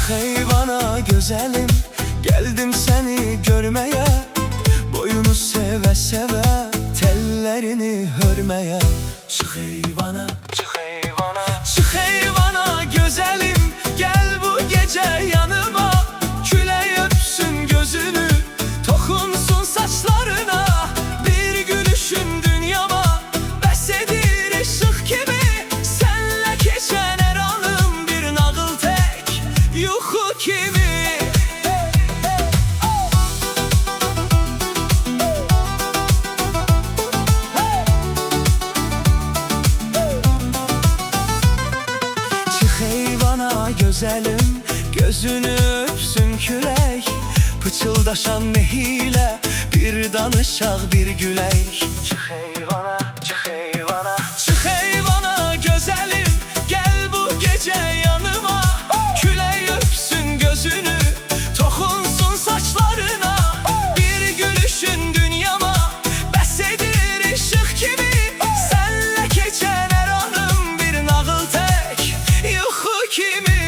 Çık eyvana güzelim, geldim seni görmeye. Boyunu seve seve, tellerini hörmeye. Çık eyvana, çık eyvana, çık eyvana güzelim, gel bu gece yanıma. Küley öpsün gözünü, dokunsun saçlarına. Bir gülüşün dünyama, bəs edir ışık gibi. Senle geçen her anım bir nağıl tek yuxu kimi. Güzelim, gözünü öpsün külək. Pıçıldaşan mehiyle bir danışaq bir gülək. Çıx eyvana, çıx eyvana,